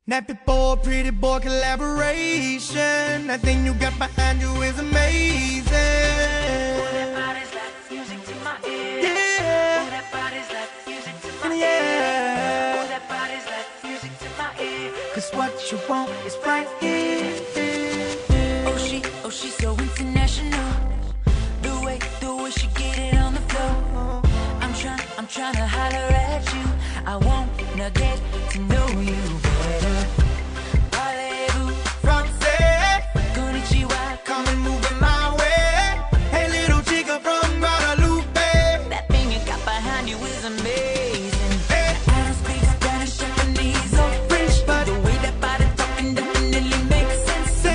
Nappy boy, pretty boy collaboration. That thing you got behind you is amazing. Oh, that body's like music to my ears. Yeah. Oh, that body's like music to my Yeah. ears. Oh, that body's like music to my ears. 'Cause what you want is right here. Oh, she's so international. The way she get it on the floor. I'm trying to holler at you. I wanna get to know you better. Parlez-vous Français, konnichiwa. come and move in my way. Hey, little chica from Guadalupe. That thing you got behind you is amazing. Hey. I don't speak Spanish, Japanese, or French, but the way that body talking definitely makes sense.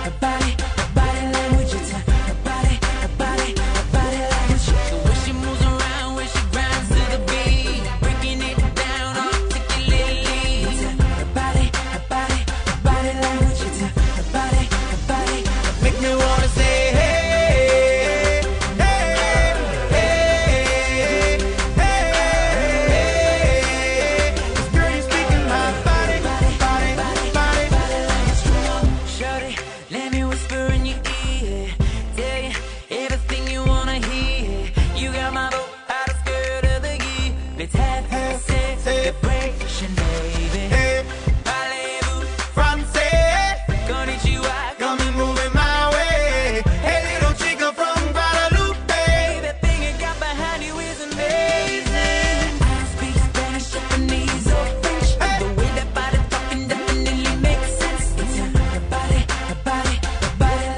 Her body language. It's her body language. The way she moves around, when she grinds to the beat, breaking it down articulately. It's her body language. It's her body. Make me wanna say hey, hey, hey, hey. 'Cause girl, you speaking my body. Shorty, let me whisper in your ear, tell you everything you wanna hear. You got my vote out of skirt of the gear. Let's have a celebration, baby. Hey, Parlez-vous Français, konnichiwa. come and move in my way. Hey, little chica from Guadalupe. That thing you got behind you is amazing. I don't speak Spanish, Japanese, or French, but the way that body talking definitely makes sense. It's her body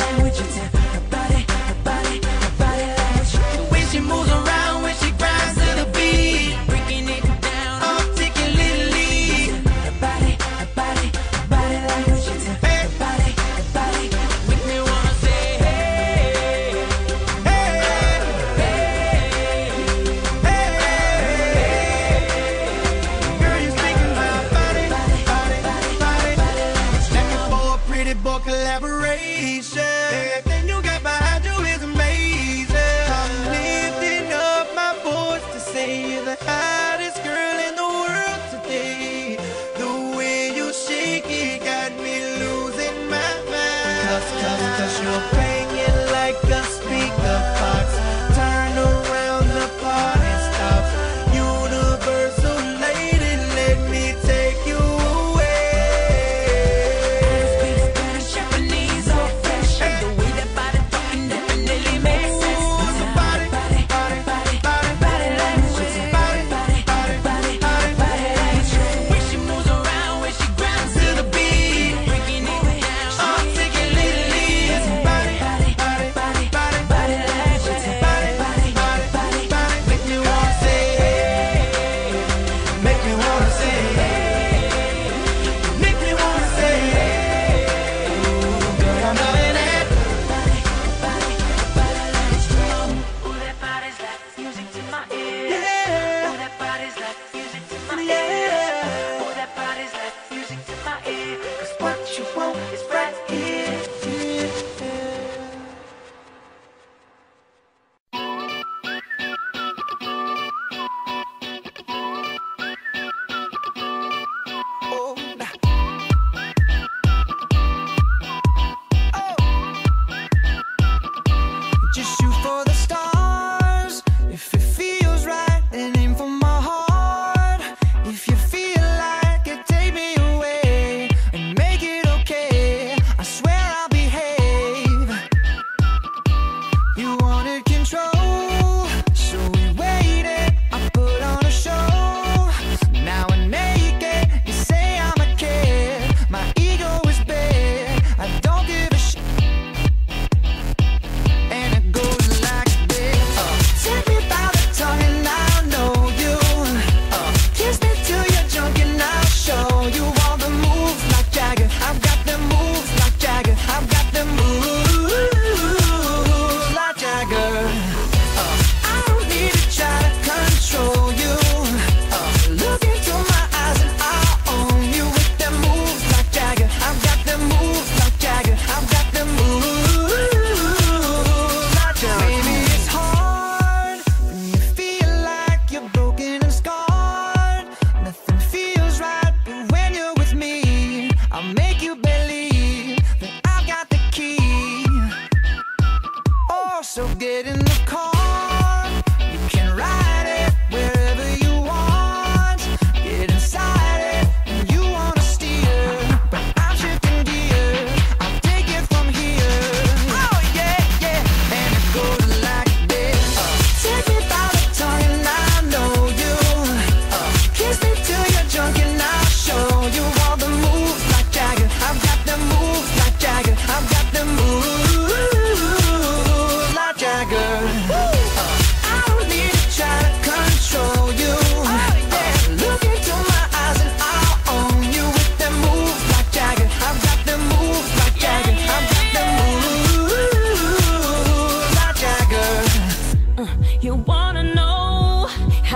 language. It's her body language. The way she moves around when she grinds to the beat, Breaking it down. articulately. Her body language. It's her Hey, body. Make me wanna say hey, hey, hey. Girl, you speaking my body. Let me for a pretty boy collaboration. Everything you got behind you is amazing. I'm lifting up my voice to say you're the hottest girl in the world today. The way you shake it got me losing my mind. Cause you're banging like a speaker box. Turn around, the party stops. Universal lady, let me take you away. speak Spanish, Japanese, or French. The way that body talking definitely makes sense. It's her body language. It's her body language. When she moves around, when she grinds to the beat, breaking it down articulately. It's her body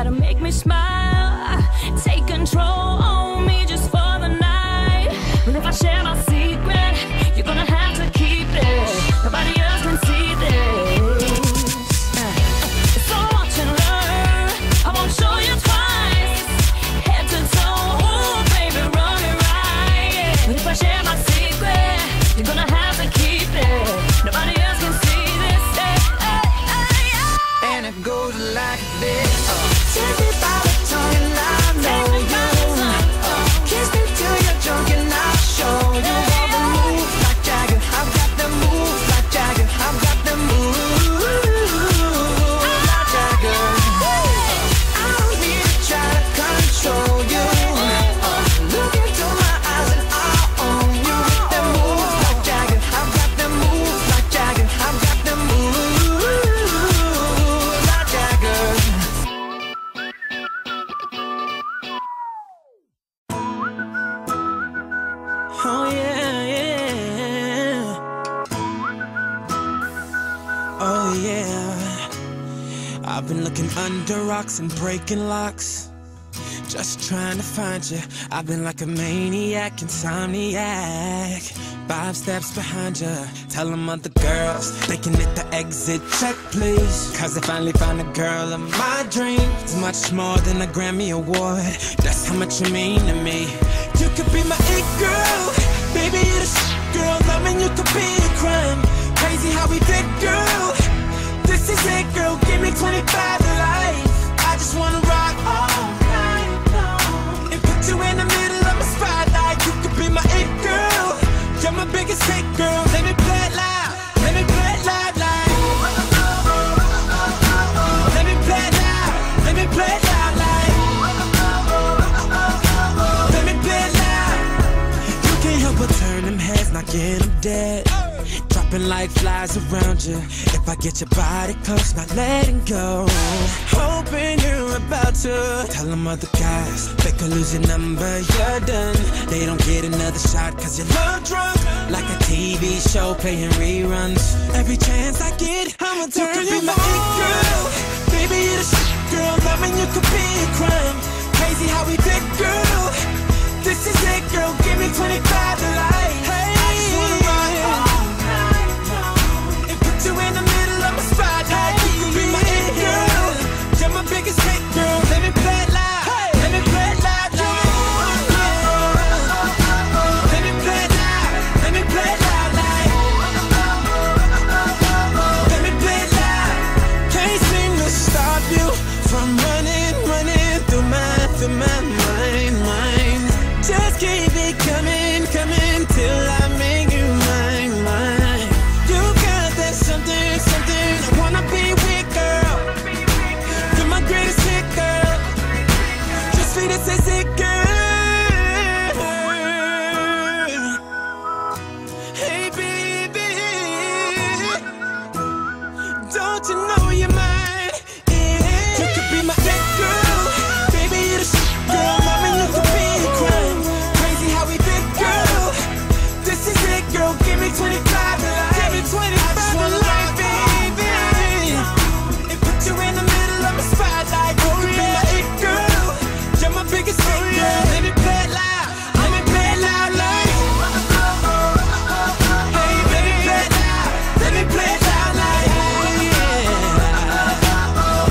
Try to make me smile, take control on me just for the night. But if I share my secret, you're gonna have to keep it. Nobody else can see this. So watch and learn, I won't show you twice. Head to toe, ooh, baby, run it right. But if I share my secret, you're gonna have to keep it. Nobody else can see this. And it goes like this. Take me by the tongue and I know you. Kiss me till you're drunk and I'll show you all the moves like Jagger. I've got the moves like Jagger. I've got the moves like Jagger. I don't need to try to control you. Look into my eyes and I'll own you. With the moves like Jagger. I've got the moves like Jagger. I've got the moves like Jagger. Oh yeah, yeah. Oh yeah. I've been looking under rocks and breaking locks, just trying to find you. I've been like a maniac, insomniac, 5 steps behind you. Tell them other girls they can hit the exit check, please. Cause I finally found a girl of my dreams. It's much more than a Grammy award. That's how much you mean to me. You could be my it girl, baby, you're the girl. Loving you could be a crime. Crazy how we fit, girl. This is it, girl. Give me 25 to life. I just wanna rock all night long and put you in the middle of my spotlight. You could be my it girl. You're my biggest hit, girl. Let me play it loud. Let me play it loud, like. Let me play it loud. Let me play it loud, like. Let me play it loud. You can't help but turn them heads, not get them dead. Dropping like flies around you. If I get your body close, not letting go. Hoping you're about to tell them other guys they could lose your number, you're done. They don't get another shot cause you're love drunk, like a TV show playing reruns. Every chance I get, I'ma turn you on. Girl, baby, you're the shit, girl. Loving you could be a crime. Crazy how we did, girl. This is it, girl. Give me 25 to life. Hey, I just wanna rock all night long and put you in the middle of my spotlight. You can be my it, girl. You're my biggest hit, girl. Let me play it loud. Let me play it loud, like. Let me play it loud. Let me play it loud, like. Let me play it loud. Can't seem to stop you from running through my mind. Just keep it coming till I make you mine. You got that something, I wanna be with, girl. You're my greatest hit, girl. Just sweet as it, girl. Hey, baby, don't you know you're mine? Yeah. You could be my it, girl. Baby, you're the shit, girl. Loving you could be a crime. Crazy how we did, girl. This is it, girl. Give me 25 to life. Give me 25 to life, baby. And put you in the middle of my spotlight. You could be my it, girl. You're my biggest hit, girl. Let me play it loud. Let me play it loud, like. Hey, baby, play it loud. Let me play it loud, like.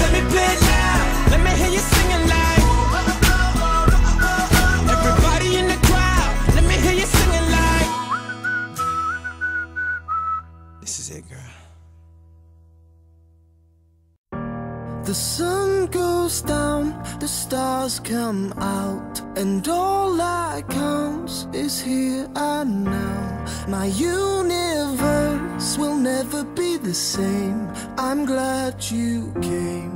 Let me play it loud. Let me hear you singing, like. Everybody in the crowd, let me hear you singing, like. This is it, girl. The sun goes down, the stars come out, and all that counts is here and now. My universe will never be the same. I'm glad you came.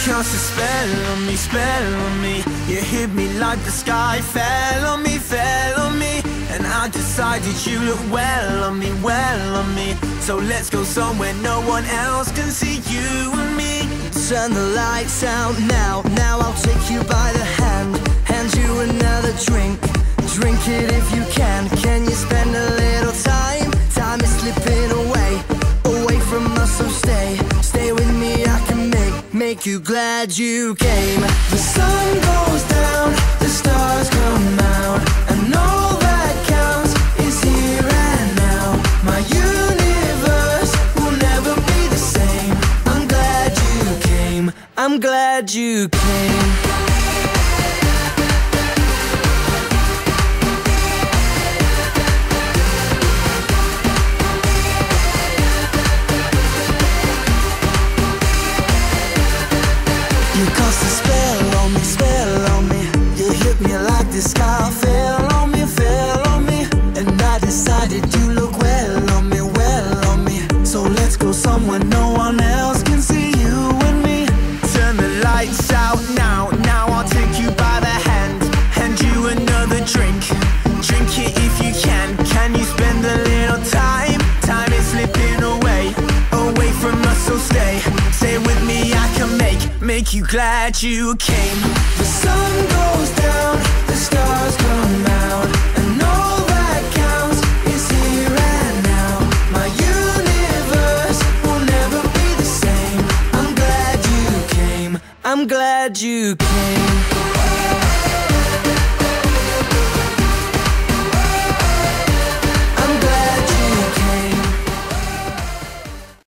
Cast a spell on me. You hit me like the sky fell on me. And I decided you look well on me. So let's go somewhere no one else can see you and me. Turn the lights out now. Now I'll take you by the hand, hand you another drink. Drink it if you can. Can you spend a little time? Time is slipping away, away from us, so stay. Stay with me, I can make you glad you came. The sun goes down, the stars come out, and all that counts is here and now. My universe will never be the same. I'm glad you came, I'm glad you came. You cast a spell on me. You hit me like the sky fell on me, and I decided you look well on me. So let's go somewhere no one else can see you and me. Turn the lights out now. Now I'll take you by the hand, hand you another drink. Drink it if you can. Can you spend a little time? Time is slipping away, away from us, so stay. Stay with me, I can make you glad you came. The sun goes down, the stars come out, and all that counts is here and now. My universe will never be the same. I'm glad you came, I'm glad you came.